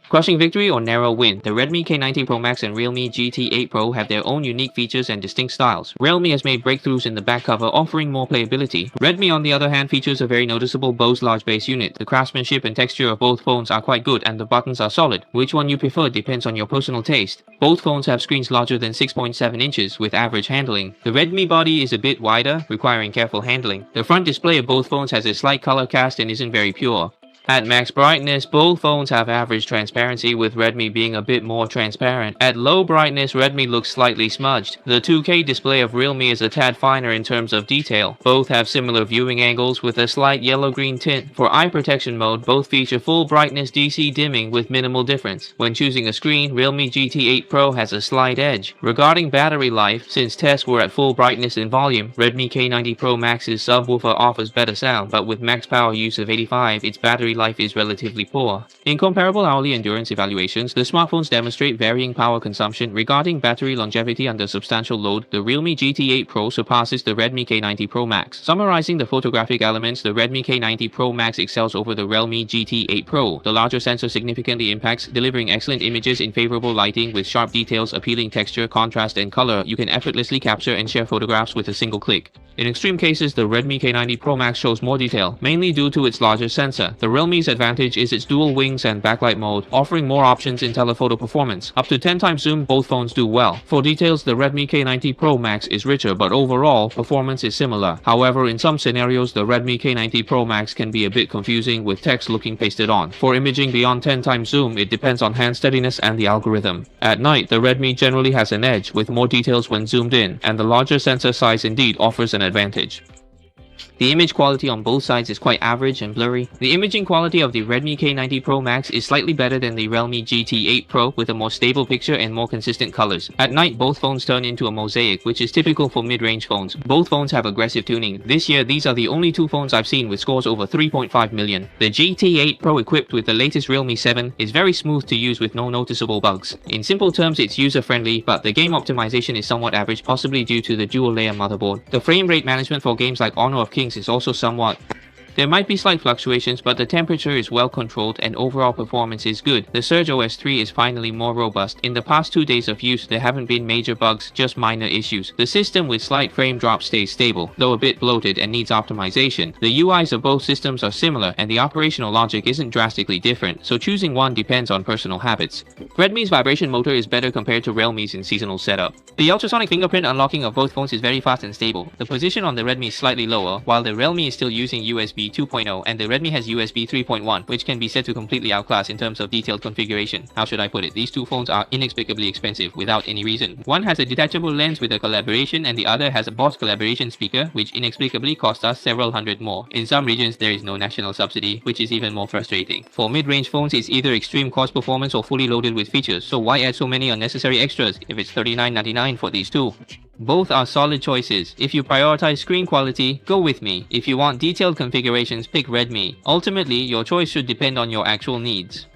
Crushing victory or narrow win, the Redmi K90 Pro Max and Realme GT8 Pro have their own unique features and distinct styles. Realme has made breakthroughs in the back cover, offering more playability. Redmi, on the other hand, features a very noticeable Bose large base unit. The craftsmanship and texture of both phones are quite good and the buttons are solid. Which one you prefer depends on your personal taste. Both phones have screens larger than 6.7 inches with average handling. The Redmi body is a bit wider, requiring careful handling. The front display of both phones has a slight color cast and isn't very pure. At max brightness, both phones have average transparency, with Redmi being a bit more transparent. At low brightness, Redmi looks slightly smudged. The 2K display of Realme is a tad finer in terms of detail. Both have similar viewing angles with a slight yellow-green tint. For eye protection mode, both feature full brightness DC dimming with minimal difference. When choosing a screen, Realme GT8 Pro has a slight edge. Regarding battery life, since tests were at full brightness and volume, Redmi K90 Pro Max's subwoofer offers better sound, but with max power use of 85, its battery life is relatively poor. In comparable hourly endurance evaluations, the smartphones demonstrate varying power consumption. Regarding battery longevity under substantial load, the Realme GT8 Pro surpasses the Redmi K90 Pro Max. Summarizing the photographic elements, the Redmi K90 Pro Max excels over the Realme GT8 Pro. The larger sensor significantly impacts, delivering excellent images in favorable lighting with sharp details, appealing texture, contrast, and color. You can effortlessly capture and share photographs with a single click. In extreme cases, the Redmi K90 Pro Max shows more detail, mainly due to its larger sensor. The Realme's advantage is its dual wings and backlight mode, offering more options in telephoto performance. Up to 10 times zoom, both phones do well. For details, the Redmi K90 Pro Max is richer, but overall, performance is similar. However, in some scenarios, the Redmi K90 Pro Max can be a bit confusing with text looking pasted on. For imaging beyond 10 times zoom, it depends on hand steadiness and the algorithm. At night, the Redmi generally has an edge, with more details when zoomed in, and the larger sensor size indeed offers an advantage. The image quality on both sides is quite average and blurry. The imaging quality of the Redmi K90 Pro Max is slightly better than the Realme GT8 Pro, with a more stable picture and more consistent colors. At night, both phones turn into a mosaic, which is typical for mid-range phones. Both phones have aggressive tuning. This year, these are the only two phones I've seen with scores over 3.5 million. The GT8 Pro, equipped with the latest Realme 7, is very smooth to use with no noticeable bugs. In simple terms, it's user-friendly, but the game optimization is somewhat average, possibly due to the dual-layer motherboard. The frame rate management for games like Honor of Kings is also somewhat. There might be slight fluctuations, but the temperature is well controlled and overall performance is good. The Surge OS 3 is finally more robust. In the past 2 days of use, there haven't been major bugs, just minor issues. The system with slight frame drop stays stable, though a bit bloated and needs optimization. The UIs of both systems are similar, and the operational logic isn't drastically different, so choosing one depends on personal habits. Redmi's vibration motor is better compared to Realme's in seasonal setup. The ultrasonic fingerprint unlocking of both phones is very fast and stable. The position on the Redmi is slightly lower, while the Realme is still using USB 2.0 and the Redmi has USB 3.1, which can be said to completely outclass in terms of detailed configuration. How should I put it? These two phones are inexplicably expensive without any reason. One has a detachable lens with a collaboration and the other has a Boss collaboration speaker, which inexplicably cost us several hundred more. In some regions, there is no national subsidy, which is even more frustrating. For mid-range phones, it's either extreme cost performance or fully loaded with features, so why add so many unnecessary extras if it's $39.99 for these two? Both are solid choices. If you prioritize screen quality, go with me. If you want detailed configurations, pick Redmi. Ultimately, your choice should depend on your actual needs.